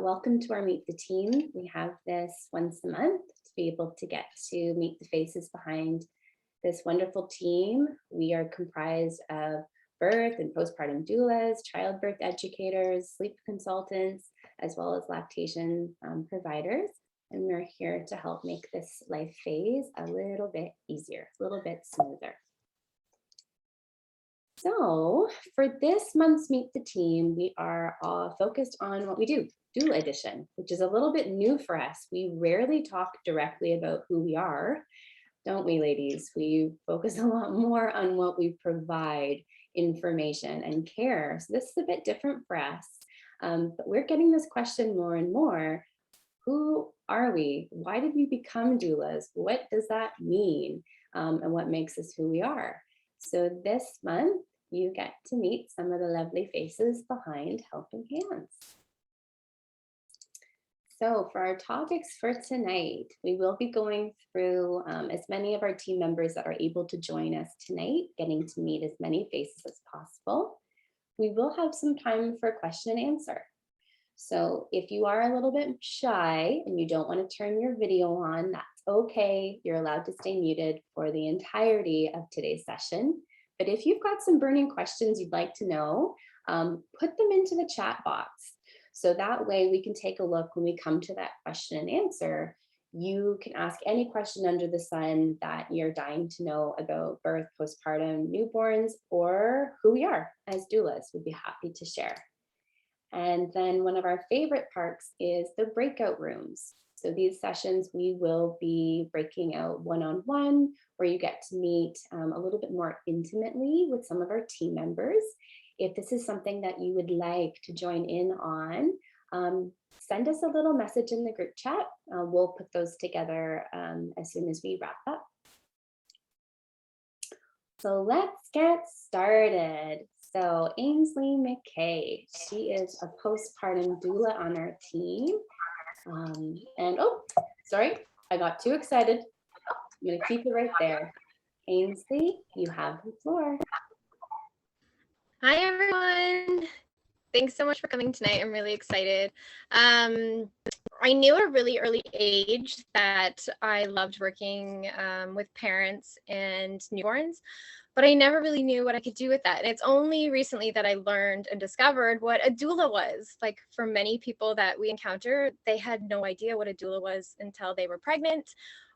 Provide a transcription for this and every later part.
Welcome to our Meet the Team. We have this once a month to be able to get to meet the faces behind this wonderful team. We are comprised of birth and postpartum doulas, childbirth educators, sleep consultants, as well as lactation providers. And we're here to help make this life phase a little bit easier, a little bit smoother. So for this month's Meet the Team, we are all focused on what we do, doula edition, which is a little bit new for us. We rarely talk directly about who we are, don't we, ladies? We focus a lot more on what we provide, information and care. So this is a bit different for us, but we're getting this question more and more. Who are we? Why did we become doulas? What does that mean? And what makes us who we are? So this month, you get to meet some of the lovely faces behind Helping Hands. So for our topics for tonight, we will be going through as many of our team members that are able to join us tonight, getting to meet as many faces as possible. We will have some time for question and answer. So if you are a little bit shy and you don't want to turn your video on, that's okay. You're allowed to stay muted for the entirety of today's session. But if you've got some burning questions you'd like to know, put them into the chat box. So that way we can take a look when we come to that question and answer. You can ask any question under the sun that you're dying to know about birth, postpartum, newborns, or who we are as doulas. We'd be happy to share. And then one of our favorite parts is the breakout rooms. So these sessions, we will be breaking out one-on-one, where you get to meet a little bit more intimately with some of our team members. If this is something that you would like to join in on, send us a little message in the group chat. We'll put those together as soon as we wrap up. So let's get started. So Ainsley McKay, she is a postpartum doula on our team. And oh, sorry, I got too excited. I'm gonna keep it right there. Ainsley, you have the floor. Hi, everyone. Thanks so much for coming tonight. I'm really excited. I knew at a really early age that I loved working with parents and newborns, but I never really knew what I could do with that. And it's only recently that I learned and discovered what a doula was. Like for many people that we encounter, they had no idea what a doula was until they were pregnant,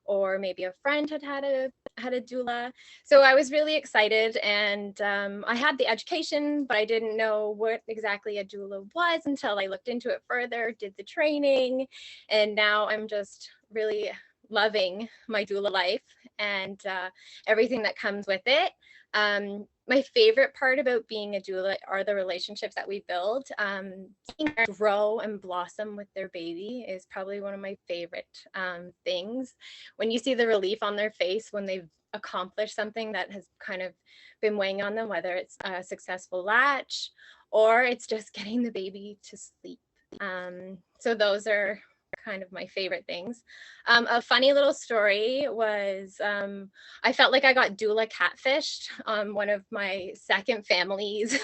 or maybe a friend had a doula. So I was really excited, and I had the education, but I didn't know what exactly a doula was until I looked into it further, did the training, and now I'm just really loving my doula life and everything that comes with it. My favorite part about being a doula are the relationships that we build. Seeing them grow and blossom with their baby is probably one of my favorite things. When you see the relief on their face when they've accomplished something that has kind of been weighing on them, whether it's a successful latch or it's just getting the baby to sleep. So those are kind of my favorite things. A funny little story was I felt like I got doula catfished on one of my second families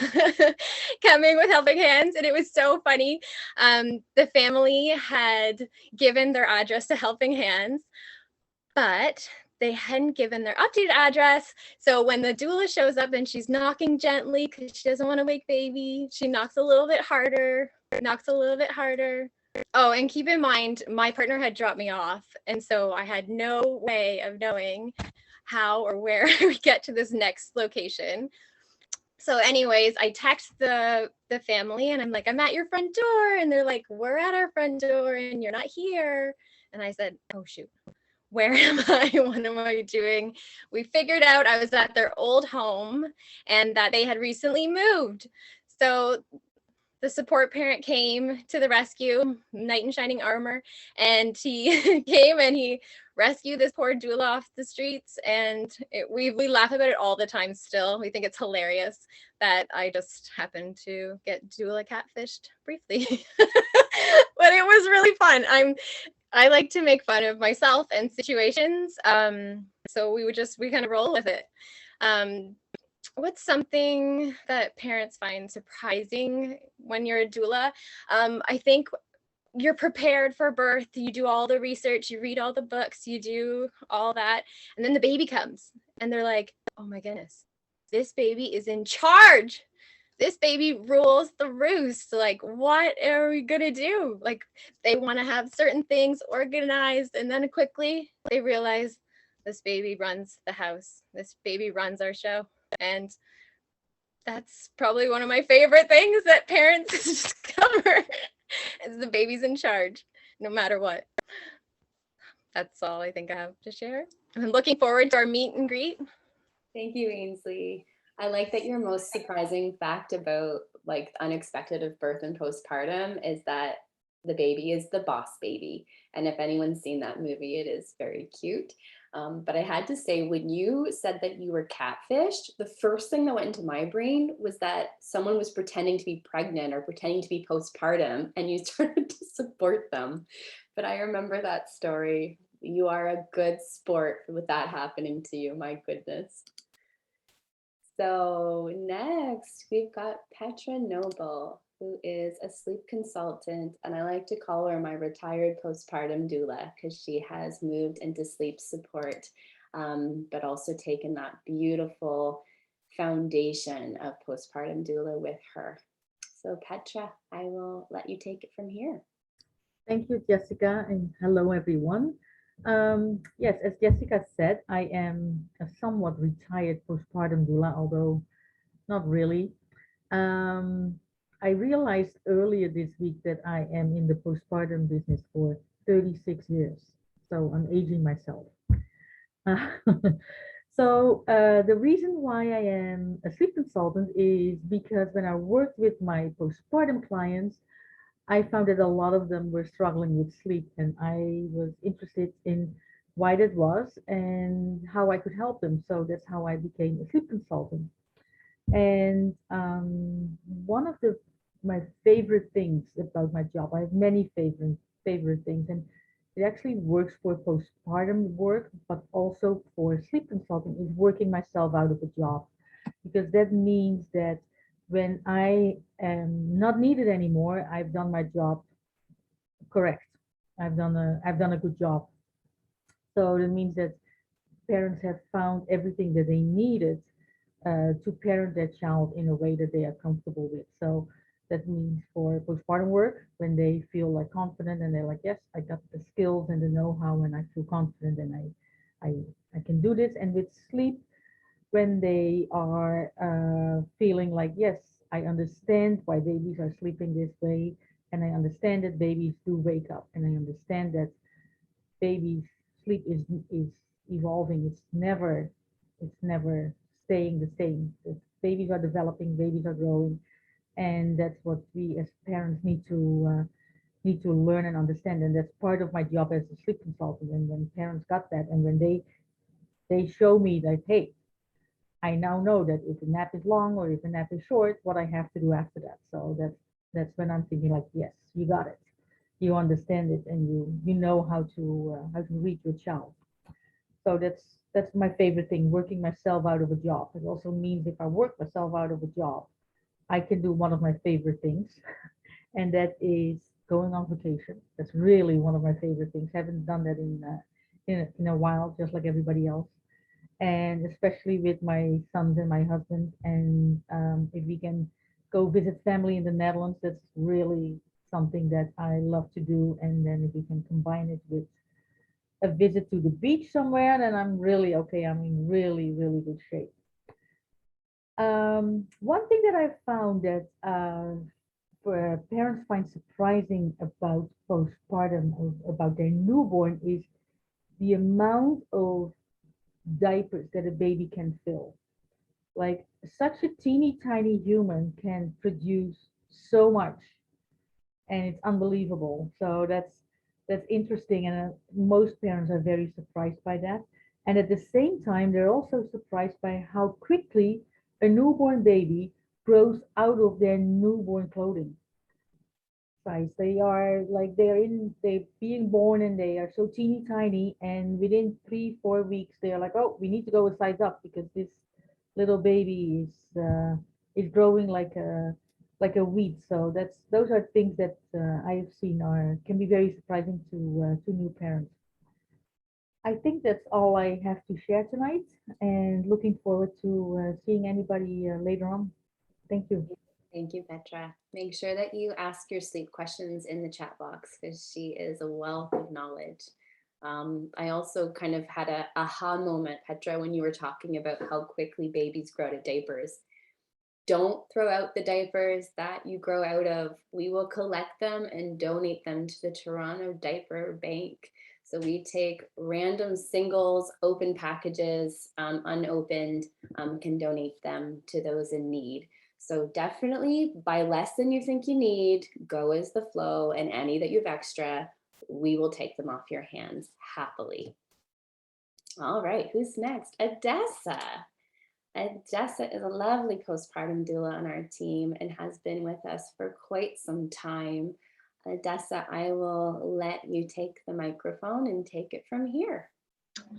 coming with Helping Hands, and it was so funny. The family had given their address to Helping Hands, but they hadn't given their updated address. So when the doula shows up and she's knocking gently because she doesn't want to wake baby, she knocks a little bit harder, knocks a little bit harder. Oh, and keep in mind, my partner had dropped me off, and so I had no way of knowing how or where we get to this next location. So anyways, I text the family, and I'm like, I'm at your front door, and they're like, we're at our front door, and you're not here. And I said, oh, shoot. Where am I? What am I doing? We figured out I was at their old home and that they had recently moved. So the support parent came to the rescue, knight in shining armor, and he came and he rescued this poor doula off the streets. And we laugh about it all the time still. We think it's hilarious that I just happened to get doula catfished briefly. But it was really fun. I like to make fun of myself and situations. So we kind of roll with it. What's something that parents find surprising when you're a doula? I think you're prepared for birth, you do all the research, you read all the books, you do all that, and then the baby comes and they're like, oh my goodness, this baby is in charge, this baby rules the roost, like what are we gonna do? Like they want to have certain things organized, and then quickly they realize this baby runs the house, this baby runs our show. And that's probably one of my favorite things that parents discover is the baby's in charge, no matter what. That's all I think I have to share. I'm looking forward to our meet and greet. Thank you, Ainsley. I like that your most surprising fact about like unexpected of birth and postpartum is that the baby is the boss baby. And if anyone's seen that movie, it is very cute. But I had to say, when you said that you were catfished, the first thing that went into my brain was that someone was pretending to be pregnant or pretending to be postpartum and you started to support them. But I remember that story. You are a good sport with that happening to you, my goodness. So next we've got Petra Noble, who is a sleep consultant, and I like to call her my retired postpartum doula because she has moved into sleep support, but also taken that beautiful foundation of postpartum doula with her. So Petra, I will let you take it from here. Thank you, Jessica, and hello, everyone. Yes, as Jessica said, I am a somewhat retired postpartum doula, although not really. I realized earlier this week that I am in the postpartum business for 36 years, so I'm aging myself. The reason why I am a sleep consultant is because when I worked with my postpartum clients, I found that a lot of them were struggling with sleep, and I was interested in why that was and how I could help them. So that's how I became a sleep consultant. And one of my favorite things about my job, I have many favorite things, and it actually works for postpartum work, but also for sleep consulting, is working myself out of a job, because that means that when I am not needed anymore, I've done my job correct. I've done a good job. So that means that parents have found everything that they needed to parent their child in a way that they are comfortable with. So that means for postpartum work, when they feel like confident and they're like, yes, I got the skills and the know-how, and I feel confident and I can do this. And with sleep, when they are feeling like, yes, I understand why babies are sleeping this way, and I understand that babies do wake up, and I understand that babies' sleep is evolving. It's never staying the same. Babies are developing, babies are growing, and that's what we as parents need to learn and understand. And that's part of my job as a sleep consultant. And when parents got that, and when they show me that, hey, I now know that if a nap is long or if a nap is short, what I have to do after that. So that's when I'm thinking like, yes, you got it. You understand it, and you know how to read your child. So that's my favorite thing, working myself out of a job. It also means if I work myself out of a job, I can do one of my favorite things, and that is going on vacation. That's really one of my favorite things. Haven't done that in a while, just like everybody else, and especially with my sons and my husband. And if we can go visit family in the Netherlands, that's really something that I love to do. And then if we can combine it with a visit to the beach somewhere, then I'm really okay. I'm in really, really good shape. One thing that I found that parents find surprising about postpartum, about their newborn, is the amount of diapers that a baby can fill. Like such a teeny tiny human can produce so much, and it's unbelievable. So that's interesting, and most parents are very surprised by that. And at the same time, they're also surprised by how quickly a newborn baby grows out of their newborn clothing size. They are like they're being born and they are so teeny tiny, and within 3-4 weeks they're like, oh, we need to go a size up because this little baby is growing like like a weed. So those are things that I've seen can be very surprising to new parents. I think that's all I have to share tonight, and looking forward to seeing anybody later on. Thank you. Thank you, Petra. Make sure that you ask your sleep questions in the chat box because she is a wealth of knowledge. I also kind of had a aha moment, Petra, when you were talking about how quickly babies grow out of diapers. Don't throw out the diapers that you grow out of. We will collect them and donate them to the Toronto Diaper Bank. So we take random singles, open packages, unopened, can donate them to those in need. So definitely buy less than you think you need, go as the flow, and any that you have extra, we will take them off your hands happily. All right, who's next? Odessa. Odessa is a lovely postpartum doula on our team and has been with us for quite some time. Odessa, I will let you take the microphone and take it from here.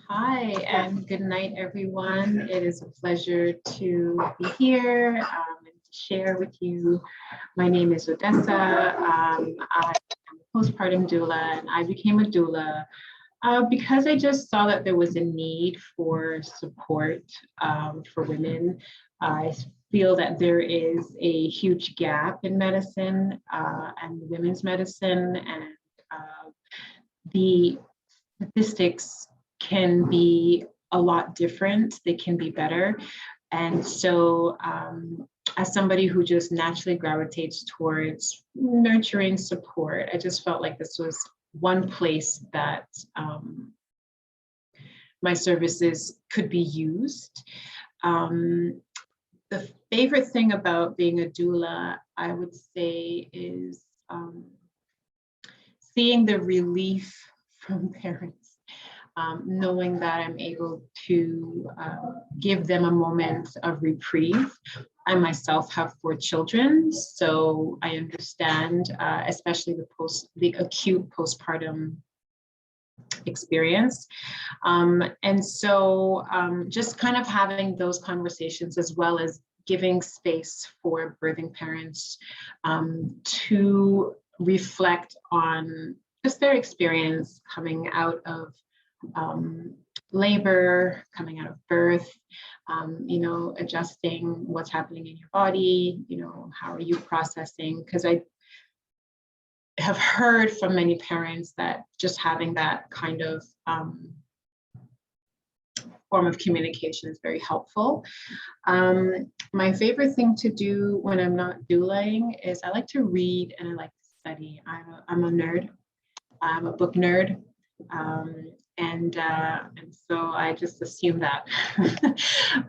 Hi, and good night, everyone. It is a pleasure to be here and to share with you. My name is Odessa. I am a postpartum doula, and I became a doula because I just saw that there was a need for support for women. I feel that there is a huge gap in medicine and women's medicine, and the statistics can be a lot different. They can be better. And so as somebody who just naturally gravitates towards nurturing support, I just felt like this was one place that my services could be used. The favorite thing about being a doula, I would say, is seeing the relief from parents. Knowing that I'm able to give them a moment of reprieve. I myself have 4 children, so I understand, especially the acute postpartum experience. And so just kind of having those conversations, as well as giving space for birthing parents to reflect on just their experience coming out of labor, coming out of birth, adjusting what's happening in your body, how are you processing? Because I have heard from many parents that just having that kind of form of communication is very helpful. My favorite thing to do when I'm not doulaing is I like to read and I like to study. I'm a nerd. I'm a book nerd. And so I just assume that.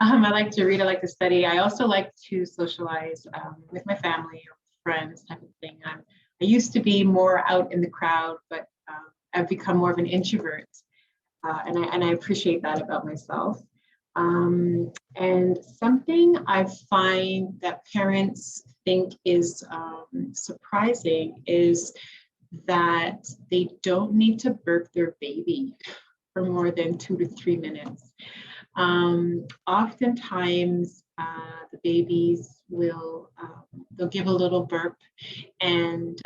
I like to read, I like to study. I also like to socialize with my family or friends type of thing. I used to be more out in the crowd, but I've become more of an introvert. And I appreciate that about myself. And something I find that parents think is surprising is that they don't need to burp their baby for more than 2 to 3 minutes. Oftentimes, the babies will they'll give a little burp, and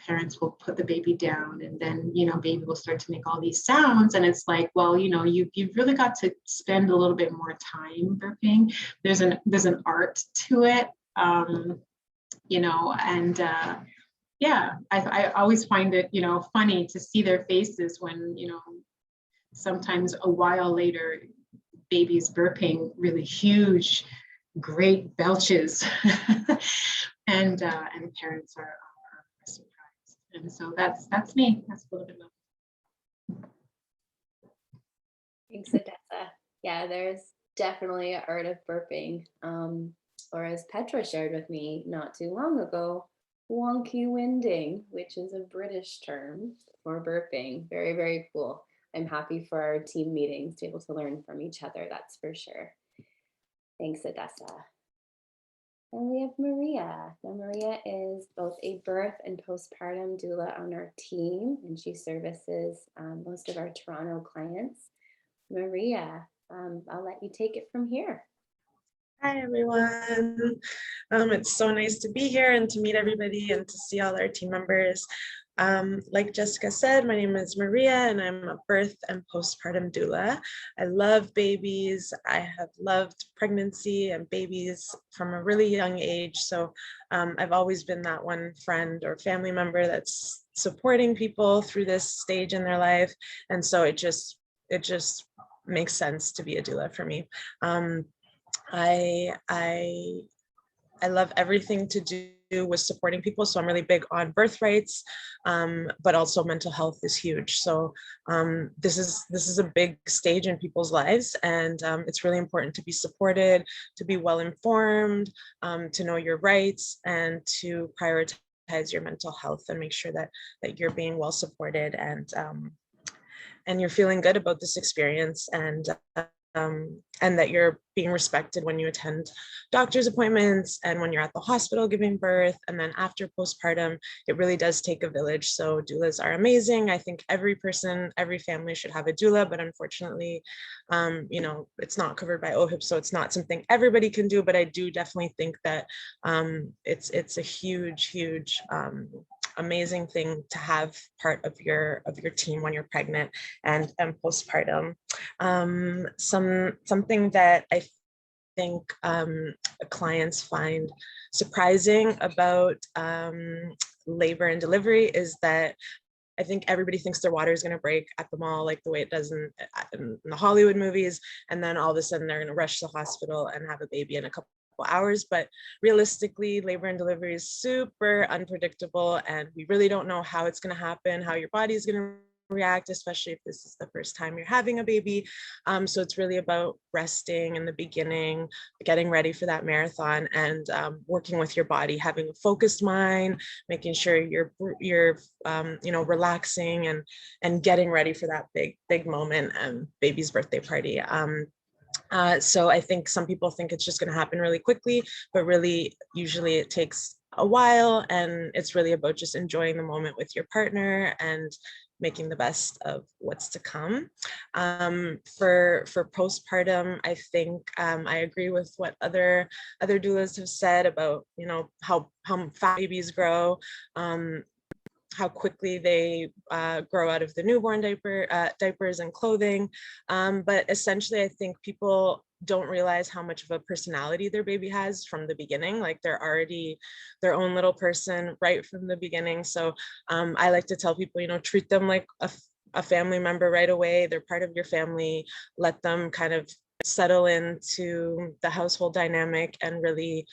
parents will put the baby down, and then baby will start to make all these sounds, and it's like, well, you've really got to spend a little bit more time burping. There's an art to it, yeah, I always find it, funny to see their faces when, sometimes a while later, baby's burping really huge, great belches, and parents are surprised. And so that's me. That's a little bit of. Thanks, Odessa. Yeah, there's definitely an art of burping. Or as Petra shared with me not too long ago, wonky winding, which is a British term for burping. Very, very cool. I'm happy for our team meetings to be able to learn from each other, that's for sure. Thanks, Odessa. And we have Maria. Now, Maria is both a birth and postpartum doula on our team, and she services most of our Toronto clients. Maria, I'll let you take it from here. Hi, everyone. It's so nice to be here and to meet everybody and to see all our team members. Like Jessica said, my name is Maria and I'm a birth and postpartum doula. I love babies. I have loved pregnancy and babies from a really young age. So I've always been that one friend or family member that's supporting people through this stage in their life. And so it just makes sense to be a doula for me. I love everything to do with supporting people. So I'm really big on birth rights, but also mental health is huge. So this is a big stage in people's lives, and it's really important to be supported, to be well informed, to know your rights, and to prioritize your mental health and make sure that you're being well supported and you're feeling good about this experience, and that you're being respected when you attend doctor's appointments and when you're at the hospital giving birth. And then after postpartum, it really does take a village. So doulas are amazing. I think every person, every family should have a doula, but unfortunately, it's not covered by OHIP, so it's not something everybody can do. But I do definitely think that it's a huge amazing thing to have part of your team when you're pregnant and postpartum. Something that I think clients find surprising about labor and delivery is that I think everybody thinks their water is going to break at the mall, like the way it does in the Hollywood movies. And then all of a sudden they're going to rush to the hospital and have a baby in a couple hours. But realistically, labor and delivery is super unpredictable, and we really don't know how it's going to happen, how your body is going to react, especially if this is the first time you're having a baby. So it's really about resting in the beginning, getting ready for that marathon, and working with your body, having a focused mind, making sure you're relaxing and getting ready for that big moment, baby's birthday party. So I think some people think it's just going to happen really quickly, but really usually it takes a while, and it's really about just enjoying the moment with your partner and making the best of what's to come. For postpartum, I think I agree with what other doulas have said about how fast babies grow, how quickly they grow out of the newborn diapers and clothing. But essentially, I think people don't realize how much of a personality their baby has from the beginning. Like they're already their own little person right from the beginning. So I like to tell people, treat them like a family member right away. They're part of your family. Let them kind of settle into the household dynamic and really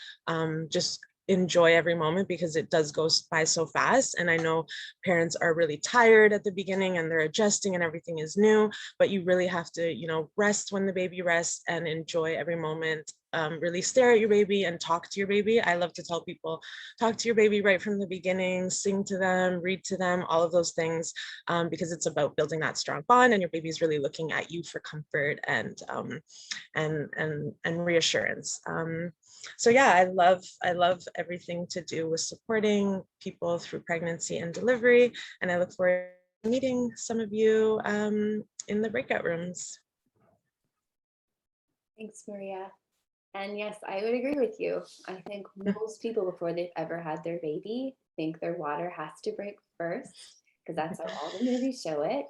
just enjoy every moment, because it does go by so fast. And I know parents are really tired at the beginning and they're adjusting and everything is new, but you really have to, rest when the baby rests and enjoy every moment. Really stare at your baby and talk to your baby. I love to tell people, talk to your baby right from the beginning, sing to them, read to them, all of those things, because it's about building that strong bond, and your baby's really looking at you for comfort and reassurance. So yeah, I love everything to do with supporting people through pregnancy and delivery, and I look forward to meeting some of you in the breakout rooms. Thanks, Maria. And yes, I would agree with you. I think most people, before they've ever had their baby, think their water has to break first, because that's how all the movies show it.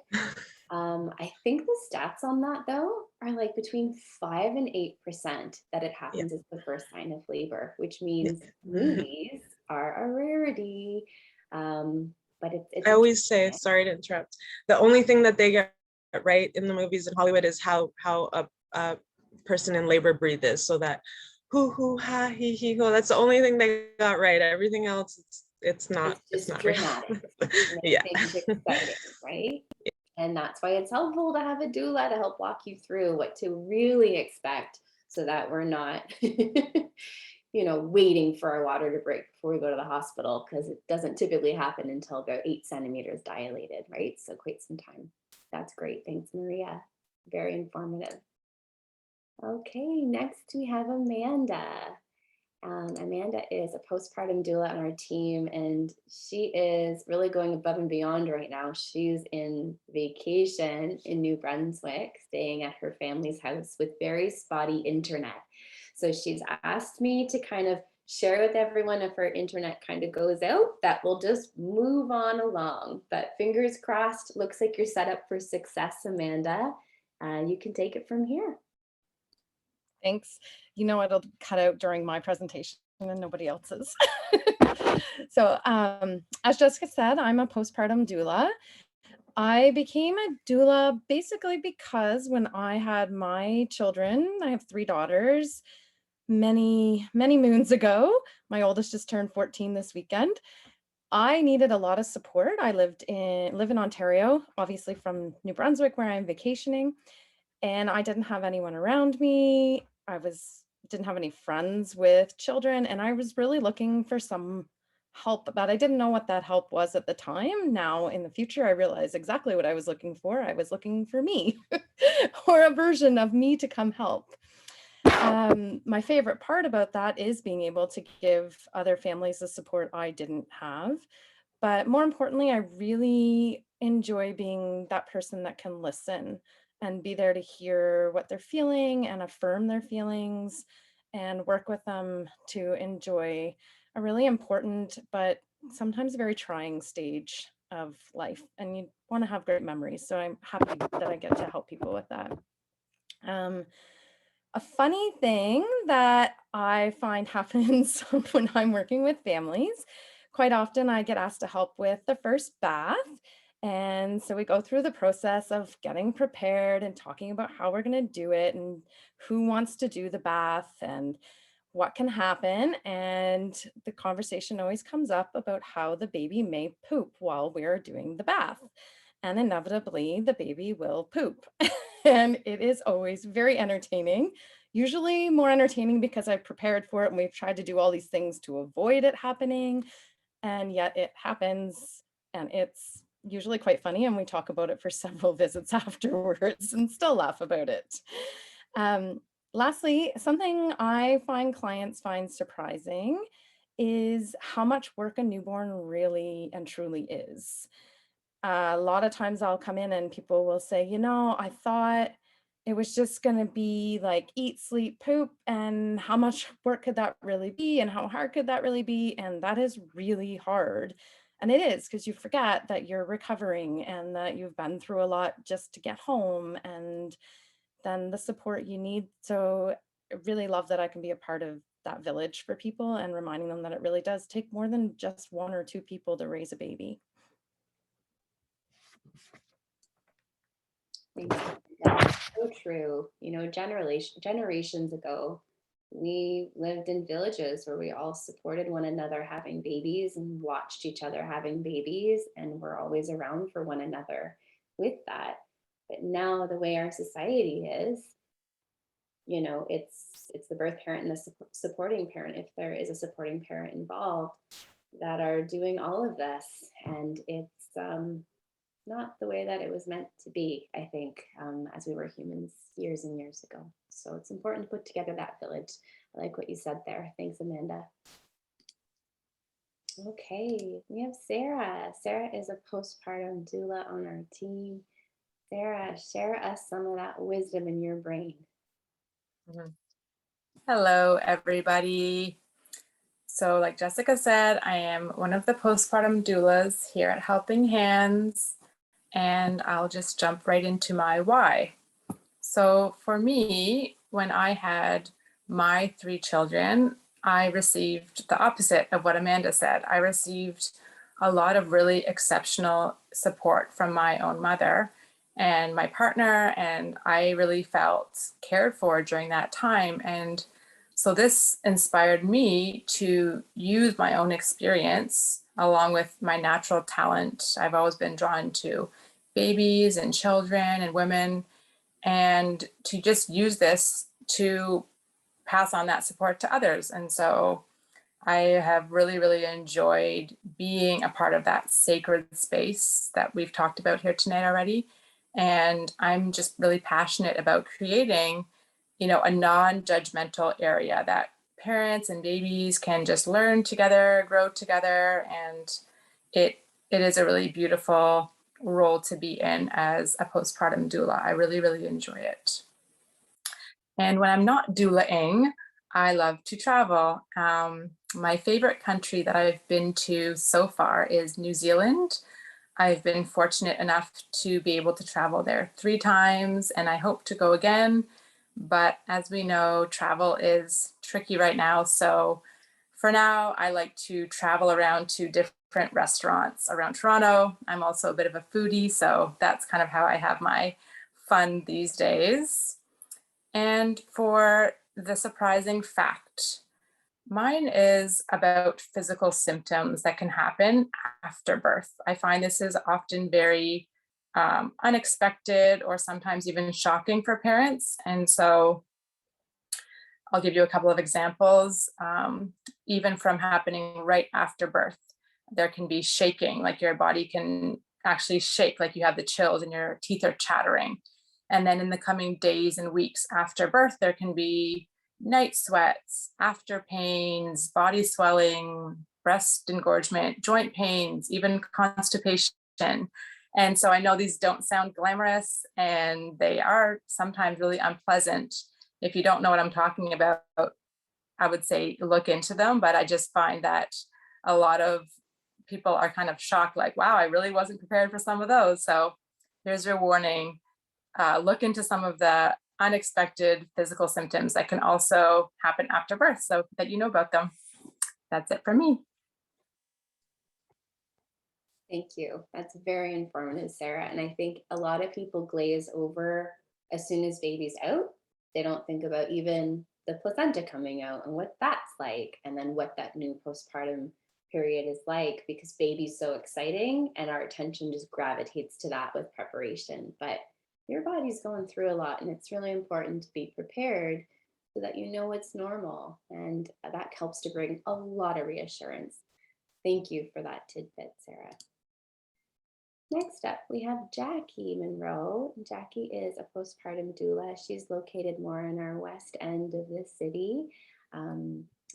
I think the stats on that, though, are like between 5 and 8% that it happens as the first sign of labor, which means movies are a rarity. But it's I always say, sorry to interrupt, the only thing that they get right in the movies in Hollywood is how a person in labor breathes, so that hoo ha he he ho. That's the only thing they got right. Everything else, it's not dramatic. Yeah. Things exciting, right? And that's why it's helpful to have a doula to help walk you through what to really expect, so that we're not waiting for our water to break before we go to the hospital, because it doesn't typically happen until about 8 centimeters dilated, right? So quite some time. That's great. Thanks, Maria. Very informative. Okay, next we have Amanda. Amanda is a postpartum doula on our team, and she is really going above and beyond right now. She's in vacation in New Brunswick, staying at her family's house with very spotty internet. So she's asked me to kind of share with everyone if her internet kind of goes out, that we'll just move on along. But fingers crossed, looks like you're set up for success, Amanda. You can take it from here. Thanks. You know, it'll cut out during my presentation and nobody else's. So as Jessica said, I'm a postpartum doula. I became a doula basically because when I had my children, I have 3 daughters, many moons ago. My oldest just turned 14 this weekend. I needed a lot of support. I live in Ontario, obviously from New Brunswick, where I'm vacationing, and I didn't have anyone around me. Didn't have any friends with children, and I was really looking for some help, but I didn't know what that help was at the time. Now in the future, I realize exactly what I was looking for. I was looking for me or a version of me to come help. My favorite part about that is being able to give other families the support I didn't have. But more importantly, I really enjoy being that person that can listen and be there to hear what they're feeling and affirm their feelings and work with them to enjoy a really important, but sometimes very trying stage of life. And you want to have great memories. So I'm happy that I get to help people with that. A funny thing that I find happens when I'm working with families, quite often I get asked to help with the first bath. And so we go through the process of getting prepared and talking about how we're going to do it and who wants to do the bath and what can happen. And the conversation always comes up about how the baby may poop while we're doing the bath. And inevitably, the baby will poop. And it is always very entertaining, usually more entertaining because I've prepared for it and we've tried to do all these things to avoid it happening. And yet it happens, and it's usually quite funny. And we talk about it for several visits afterwards and still laugh about it. Lastly, something I find clients find surprising is how much work a newborn really and truly is. A lot of times I'll come in and people will say, you know, I thought it was just going to be like eat, sleep, poop, and how much work could that really be and how hard could that really be? And that is really hard. And it is, because you forget that you're recovering and that you've been through a lot just to get home and then the support you need. So I really love that I can be a part of that village for people and reminding them that it really does take more than just 1 or 2 people to raise a baby. Thanks. That's so true. You know, generations ago, we lived in villages where we all supported one another having babies and watched each other having babies, and we're always around for one another with that. But now the way our society is, you know, it's the birth parent and the supporting parent, if there is a supporting parent involved, that are doing all of this. And it's not the way that it was meant to be, I think, as we were humans years and years ago. So it's important to put together that village. I like what you said there. Thanks, Amanda. Okay, we have Sarah. Sarah is a postpartum doula on our team. Sarah, share us some of that wisdom in your brain. Hello, everybody. So like Jessica said, I am one of the postpartum doulas here at Helping Hands, and I'll just jump right into my why. So for me, when I had my 3 children, I received the opposite of what Amanda said. I received a lot of really exceptional support from my own mother and my partner, and I really felt cared for during that time. And so this inspired me to use my own experience along with my natural talent. I've always been drawn to babies and children and women, and to just use this to pass on that support to others. And so I have really, really enjoyed being a part of that sacred space that we've talked about here tonight already. And I'm just really passionate about creating, you know, a non-judgmental area that parents and babies can just learn together, grow together. And it is a really beautiful role to be in as a postpartum doula. I really, really enjoy it. And when I'm not doulaing, I love to travel. My favorite country that I've been to so far is New Zealand. I've been fortunate enough to be able to travel there 3 times, and I hope to go again. But as we know, travel is tricky right now. So for now, I like to travel around to different restaurants around Toronto. I'm also a bit of a foodie, so that's kind of how I have my fun these days. And for the surprising fact, mine is about physical symptoms that can happen after birth. I find this is often very unexpected or sometimes even shocking for parents. And so I'll give you a couple of examples. Even from happening right after birth, there can be shaking, like your body can actually shake, like you have the chills and your teeth are chattering. And then in the coming days and weeks after birth, there can be night sweats, after pains, body swelling, breast engorgement, joint pains, even constipation. And so I know these don't sound glamorous and they are sometimes really unpleasant. If you don't know what I'm talking about, I would say look into them, but I just find that a lot of people are kind of shocked, like, wow, I really wasn't prepared for some of those. So here's your warning. Look into some of the unexpected physical symptoms that can also happen after birth so that you know about them. That's it for me. Thank you. That's very informative, Sarah. And I think a lot of people glaze over as soon as baby's out. They don't think about even the placenta coming out and what that's like, and then what that new postpartum period is like, because baby's so exciting and our attention just gravitates to that with preparation. But your body's going through a lot, and it's really important to be prepared so that you know what's normal. And that helps to bring a lot of reassurance. Thank you for that tidbit, Sarah. Next up, we have Jackie Monroe. Jackie is a postpartum doula. She's located more in our west end of the city.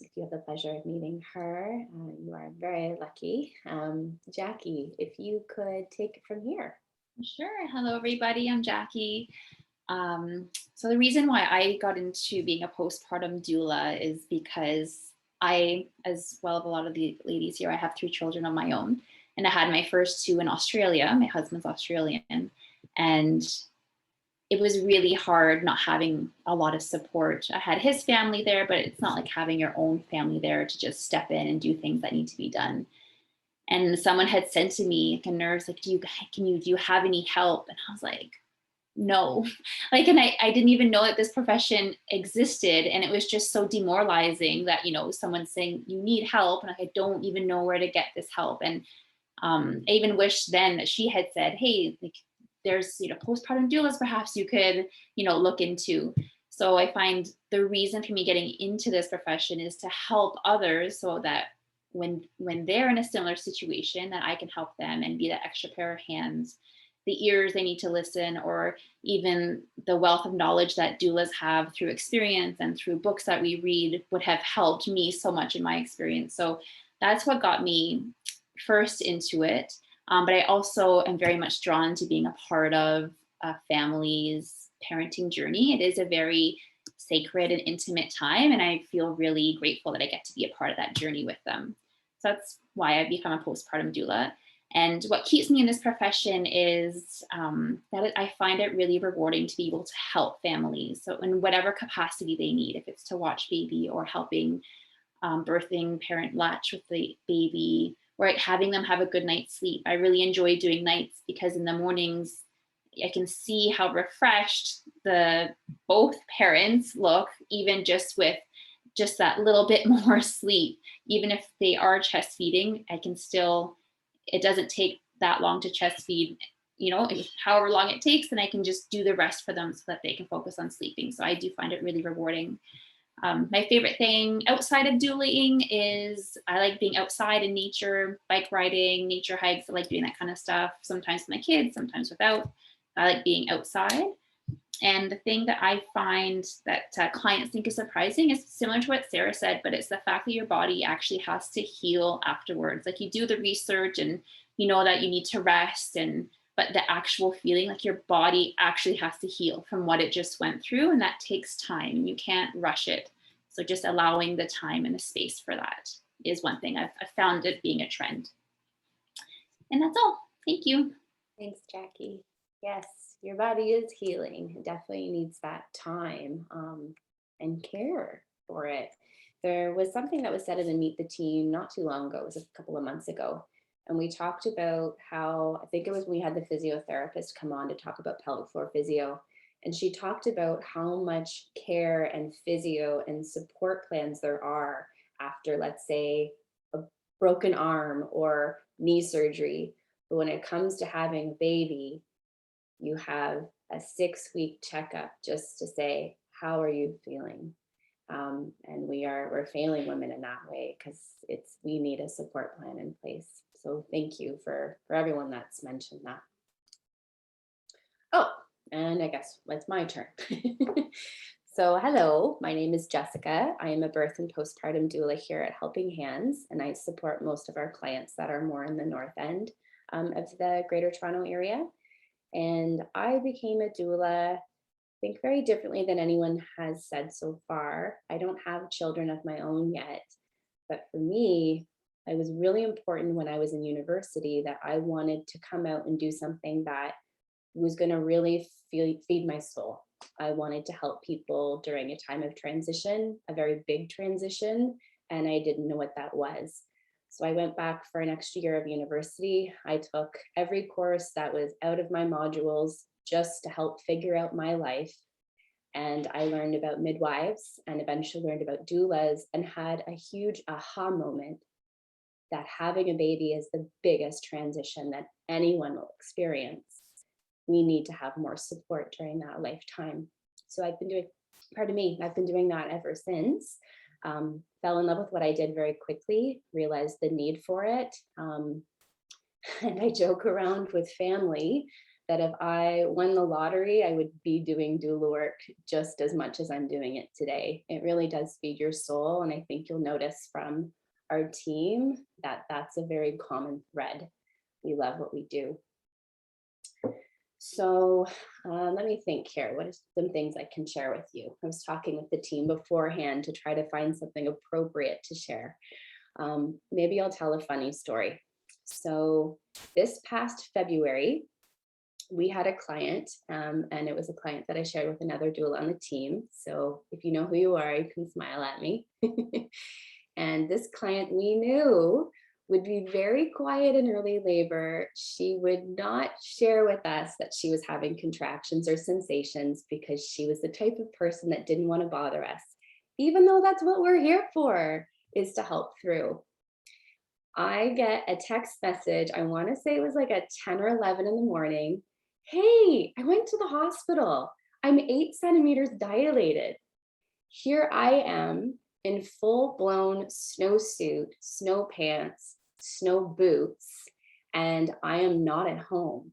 If you have the pleasure of meeting her, you are very lucky. Jackie, if you could take it from here. Sure. Hello, everybody. I'm Jackie. So the reason why I got into being a postpartum doula is because I, as well as a lot of the ladies here, I have 3 children of my own. And I had my first 2 in Australia. My husband's Australian. And it was really hard not having a lot of support. I had his family there, but it's not like having your own family there to just step in and do things that need to be done. And someone had said to me, like a nurse, like, do you have any help? And I was like, no. Like, and I didn't even know that this profession existed. And it was just so demoralizing that, you know, someone's saying you need help. And I don't even know where to get this help. And I even wish then that she had said, hey, like, there's, you know, postpartum doulas perhaps you could, you know, look into. So I find the reason for me getting into this profession is to help others so that when they're in a similar situation, that I can help them and be that extra pair of hands, the ears they need to listen, or even the wealth of knowledge that doulas have through experience and through books that we read would have helped me so much in my experience. So that's what got me first into it. But I also am very much drawn to being a part of a family's parenting journey. It is a very sacred and intimate time, and I feel really grateful that I get to be a part of that journey with them. So that's why I've become a postpartum doula. And what keeps me in this profession is that I find it really rewarding to be able to help families. So in whatever capacity they need, if it's to watch baby or helping birthing parent latch with the baby, or having them have a good night's sleep. I really enjoy doing nights because in the mornings, I can see how refreshed both parents look, even just with just that little bit more sleep. Even if they are chest feeding, it doesn't take that long to chest feed, you know, however long it takes, and I can just do the rest for them so that they can focus on sleeping. So I do find it really rewarding. My favorite thing outside of doulaing is I like being outside in nature, bike riding, nature hikes. I like doing that kind of stuff, sometimes with my kids, sometimes without. I like being outside. And the thing that I find that clients think is surprising is similar to what Sarah said, but it's the fact that your body actually has to heal afterwards. Like, you do the research and you know that you need to rest, but the actual feeling, like, your body actually has to heal from what it just went through, and that takes time and you can't rush it. So just allowing the time and the space for that is one thing I've found it being a trend. And that's all. Thank you. Thanks, Jackie. Yes, your body is healing. It definitely needs that time and care for it. There was something that was said in the Meet the Team not too long ago, it was a couple of months ago. And we talked about how, I think it was when we had the physiotherapist come on to talk about pelvic floor physio. And she talked about how much care and physio and support plans there are after, let's say, a broken arm or knee surgery. But when it comes to having a baby, you have a 6-week checkup just to say, how are you feeling? And we're failing women in that way because we need a support plan in place. So thank you for everyone that's mentioned that. Oh, and I guess it's my turn. So hello, my name is Jessica. I am a birth and postpartum doula here at Helping Hands, and I support most of our clients that are more in the north end of the Greater Toronto area. And I became a doula, I think, very differently than anyone has said so far. I don't have children of my own yet, but for me, it was really important when I was in university that I wanted to come out and do something that was going to really feed my soul. I wanted to help people during a time of transition, a very big transition, and I didn't know what that was. So I went back for an extra year of university. I took every course that was out of my modules just to help figure out my life. And I learned about midwives and eventually learned about doulas and had a huge aha moment that having a baby is the biggest transition that anyone will experience. We need to have more support during that lifetime. So I've been doing that ever since. Fell in love with what I did very quickly, realized the need for it. And I joke around with family that if I won the lottery, I would be doing doula work just as much as I'm doing it today. It really does feed your soul. And I think you'll notice from our team that that's a very common thread. We love what we do. So let me think here. What are some things I can share with you? I was talking with the team beforehand to try to find something appropriate to share. Maybe I'll tell a funny story. So this past February, we had a client, and it was a client that I shared with another doula on the team. So if you know who you are, you can smile at me. And this client we knew would be very quiet in early labor. She would not share with us that she was having contractions or sensations because she was the type of person that didn't want to bother us, even though that's what we're here for, is to help through. I get a text message, I want to say it was like at 10 or 11 in the morning. Hey, I went to the hospital. I'm 8 centimeters dilated. Here I am in full-blown snowsuit, snow pants, snow boots, and I am not at home.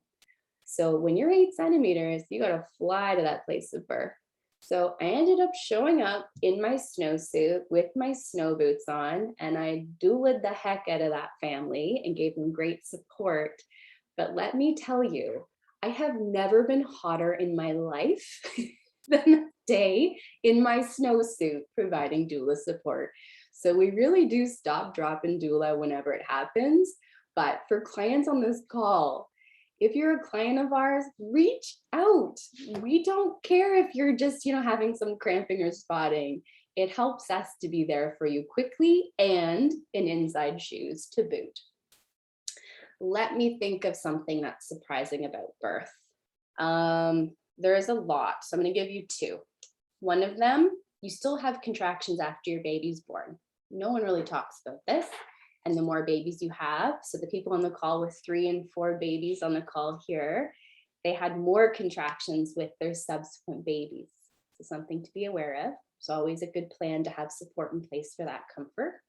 So when you're 8 centimeters, you got to fly to that place of birth. So I ended up showing up in my snowsuit with my snow boots on, and I doulaed the heck out of that family and gave them great support. But let me tell you, I have never been hotter in my life than the day in my snowsuit providing doula support. So we really do stop, drop, and doula whenever it happens. But for clients on this call, if you're a client of ours, reach out. We don't care if you're just, having some cramping or spotting. It helps us to be there for you quickly and in inside shoes to boot. Let me think of something that's surprising about birth. There's a lot, so I'm going to give you 2. One of them, you still have contractions after your baby's born. No one really talks about this. And the more babies you have, so the people on the call with 3 and 4 babies on the call here, they had more contractions with their subsequent babies. So something to be aware of. It's always a good plan to have support in place for that comfort.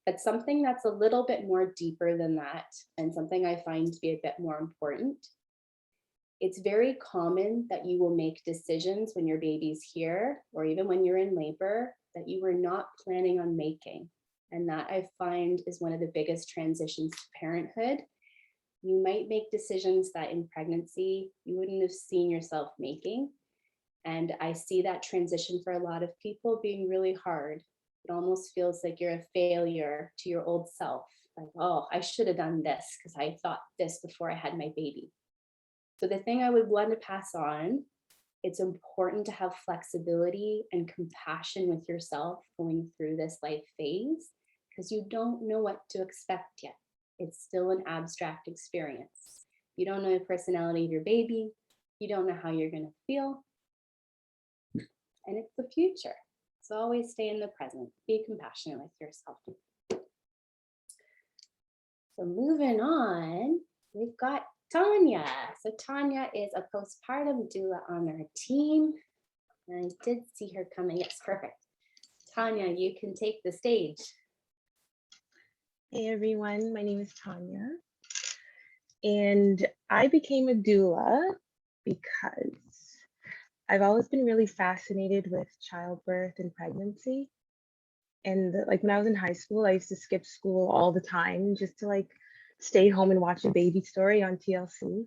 But something that's a little bit more deeper than that, and something I find to be a bit more important, it's very common that you will make decisions when your baby's here, or even when you're in labor, that you were not planning on making. And that I find is one of the biggest transitions to parenthood. You might make decisions that in pregnancy you wouldn't have seen yourself making. And I see that transition for a lot of people being really hard. It almost feels like you're a failure to your old self. Like, oh, I should have done this because I thought this before I had my baby. So the thing I would want to pass on, it's important to have flexibility and compassion with yourself going through this life phase, because you don't know what to expect yet. It's still an abstract experience. You don't know the personality of your baby. You don't know how you're going to feel. And it's the future. So always stay in the present. Be compassionate with yourself. So moving on, we've got Tanya. So Tanya is a postpartum doula on our team. And I did see her coming. Yes, perfect. Tanya, you can take the stage. Hey everyone, my name is Tanya, and I became a doula because I've always been really fascinated with childbirth and pregnancy. And like when I was in high school, I used to skip school all the time just to like stay home and watch a baby story on TLC.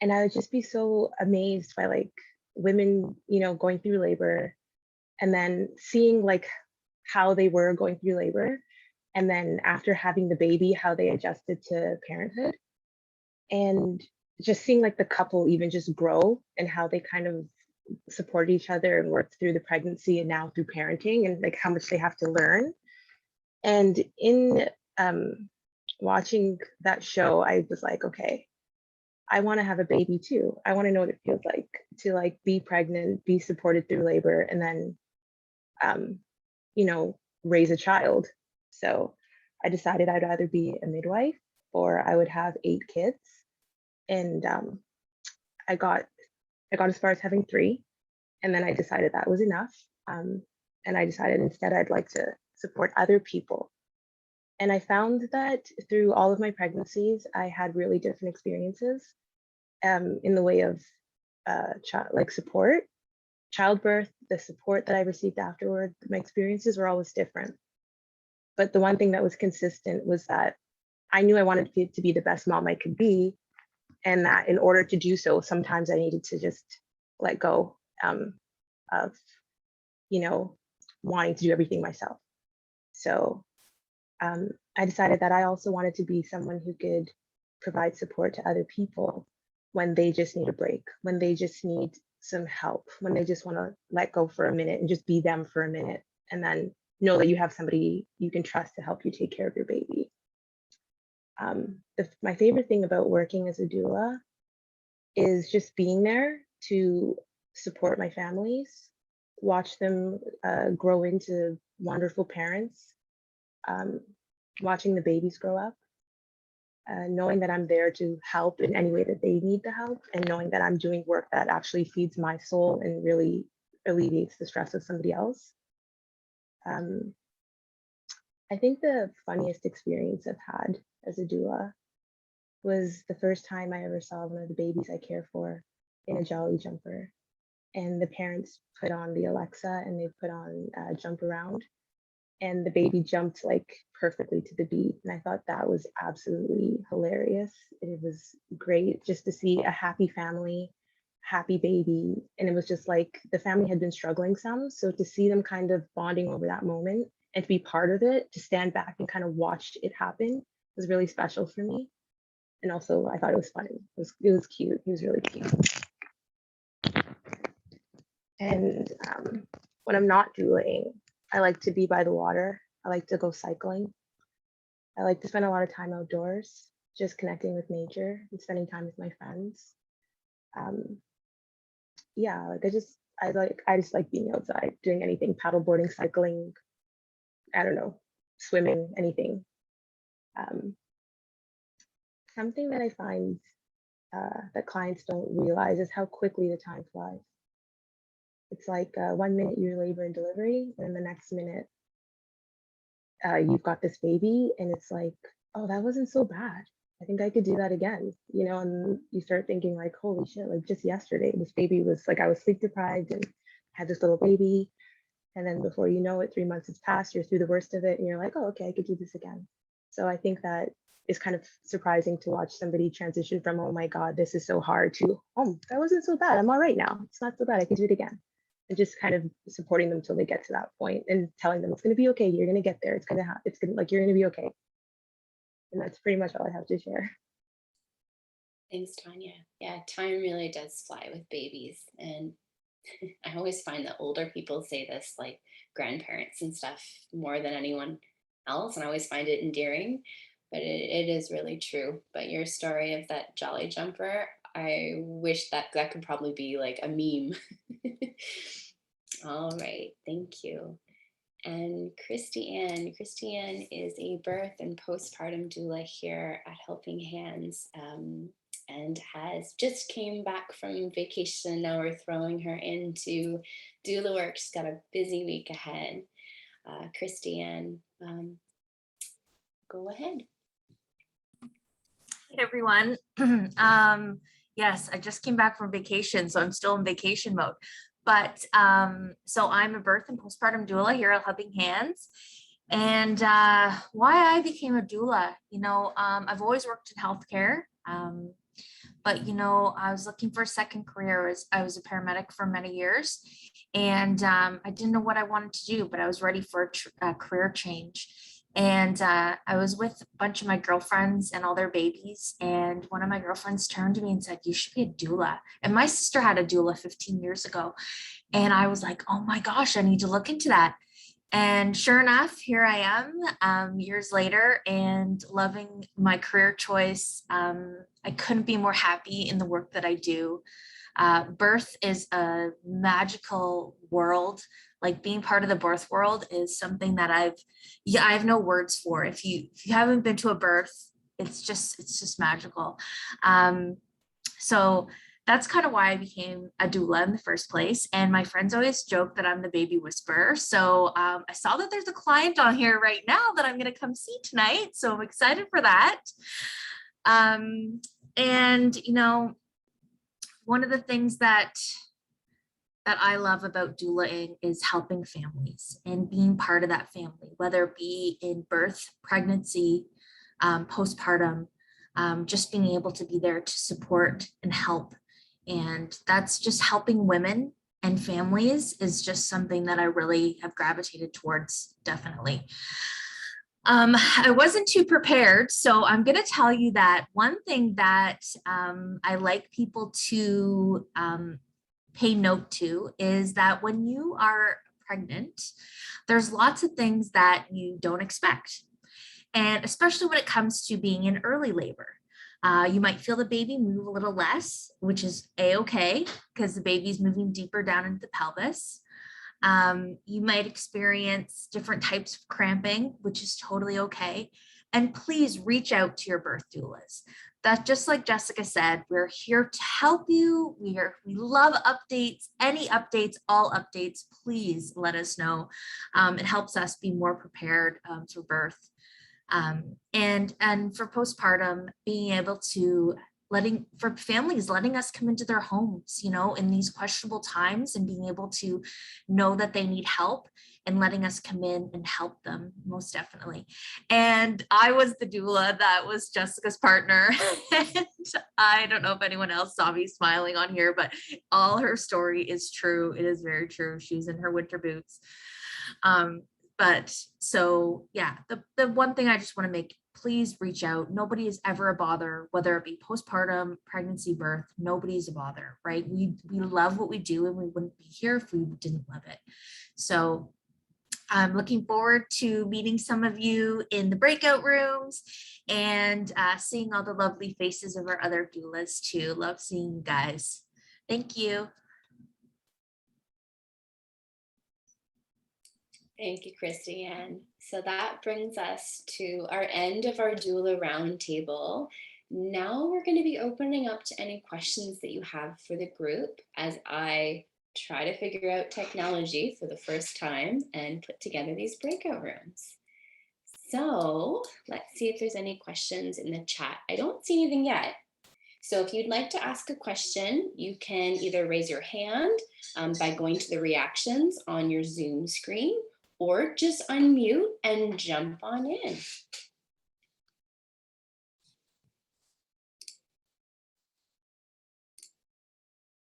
And I would just be so amazed by like women, you know, going through labor and then seeing like how they were going through labor. And then after having the baby, how they adjusted to parenthood. And just seeing like the couple even just grow and how they kind of support each other and work through the pregnancy and now through parenting, and like how much they have to learn. And in watching that show, I was like, okay, I want to have a baby too. I want to know what it feels like to like be pregnant, be supported through labor, and then you know, raise a child. So I decided I'd either be a midwife or I would have 8 kids. And I got as far as having 3, and then I decided that was enough. And I decided instead I'd like to support other people. And I found that through all of my pregnancies, I had really different experiences in the way of like support. Childbirth, the support that I received afterward, my experiences were always different. But the one thing that was consistent was that I knew I wanted to be the best mom I could be. And that in order to do so, sometimes I needed to just let go of, you know, wanting to do everything myself. So I decided that I also wanted to be someone who could provide support to other people when they just need a break, when they just need some help, when they just want to let go for a minute and just be them for a minute, and then know that you have somebody you can trust to help you take care of your baby. My favorite thing about working as a doula is just being there to support my families, watch them grow into wonderful parents, watching the babies grow up, knowing that I'm there to help in any way that they need the help, and knowing that I'm doing work that actually feeds my soul and really alleviates the stress of somebody else. I think the funniest experience I've had as a doula was the first time I ever saw one of the babies I care for in a jolly jumper. And the parents put on the Alexa and they put on Jump Around, and the baby jumped like perfectly to the beat. And I thought that was absolutely hilarious. It was great just to see a happy family, happy baby. And it was just like the family had been struggling some. So to see them kind of bonding over that moment and to be part of it, to stand back and kind of watch it happen was really special for me. And also I thought it was funny. It was cute. He was really cute. And when I'm not doulaing, I like to be by the water. I like to go cycling. I like to spend a lot of time outdoors, just connecting with nature and spending time with my friends. Yeah, like I just like being outside, doing anything, paddleboarding, cycling, I don't know, swimming, anything. Something that I find that clients don't realize is how quickly the time flies. It's like 1 minute you're labor and delivery, and the next minute you've got this baby, and it's like, oh, that wasn't so bad. I think I could do that again, you know, and you start thinking like, holy shit, like just yesterday, this baby was like, I was sleep deprived and had this little baby. And then before you know it, 3 months has passed, you're through the worst of it, and you're like, oh, okay, I could do this again. So I think that is kind of surprising to watch somebody transition from, oh my God, this is so hard, to, oh, that wasn't so bad. I'm all right now. It's not so bad. I can do it again. And just kind of supporting them till they get to that point and telling them it's going to be okay. You're going to get there. It's going to happen. It's going to, like, you're going to be okay. And that's pretty much all I have to share. Thanks, Tanya. Yeah, time really does fly with babies. And I always find that older people say this, like grandparents and stuff, more than anyone else. And I always find it endearing, but it is really true. But your story of that jolly jumper, I wish that could probably be like a meme. All right, thank you. And Christy Ann is a birth and postpartum doula here at Helping Hands, and has just came back from vacation. Now we're throwing her into doula work. She's got a busy week ahead. Christy Ann, go ahead. Hey everyone. Yes, I just came back from vacation, so I'm still in vacation mode. But so I'm a birth and postpartum doula here at Helping Hands. And why I became a doula, you know, I've always worked in healthcare, but you know, I was looking for a second career. As I was a paramedic for many years, and I didn't know what I wanted to do, but I was ready for a career change. And I was with a bunch of my girlfriends and all their babies. And one of my girlfriends turned to me and said, you should be a doula. And my sister had a doula 15 years ago. And I was like, oh my gosh, I need to look into that. And sure enough, here I am years later and loving my career choice. I couldn't be more happy in the work that I do. Birth is a magical world. Like being part of the birth world is something that I have no words for. If you haven't been to a birth, it's just magical. So that's kind of why I became a doula in the first place. And my friends always joke that I'm the baby whisperer. So I saw that there's a client on here right now that I'm going to come see tonight. So I'm excited for that. And, you know, one of the things that I love about doulaing is helping families and being part of that family, whether it be in birth, pregnancy, postpartum, just being able to be there to support and help. And that's just helping women and families is just something that I really have gravitated towards, definitely. I wasn't too prepared, so I'm going to tell you that one thing that I like people to pay note to is that when you are pregnant, there's lots of things that you don't expect. And especially when it comes to being in early labor. You might feel the baby move a little less, which is a-okay because the baby's moving deeper down into the pelvis. You might experience different types of cramping, which is totally okay. And please reach out to your birth doulas. That's just like Jessica said, we're here to help you. We love updates, any updates, all updates, please let us know. It helps us be more prepared for birth. And for postpartum, being able to for families, letting us come into their homes, you know, in these questionable times and being able to know that they need help and letting us come in and help them, most definitely. And I was the doula that was Jessica's partner. And I don't know if anyone else saw me smiling on here, but all her story is true. It is very true. She's in her winter boots. But so, yeah, the one thing I just want to make, please reach out. Nobody is ever a bother, whether it be postpartum, pregnancy, birth, nobody's a bother, right? We love what we do and we wouldn't be here if we didn't love it. So I'm looking forward to meeting some of you in the breakout rooms and seeing all the lovely faces of our other doulas too. Love seeing you guys. Thank you. Thank you, Christy Ann. So that brings us to our end of our doula roundtable. Now we're going to be opening up to any questions that you have for the group as I try to figure out technology for the first time and put together these breakout rooms. So let's see if there's any questions in the chat. I don't see anything yet. So if you'd like to ask a question, you can either raise your hand by going to the reactions on your Zoom screen, or just unmute and jump on in.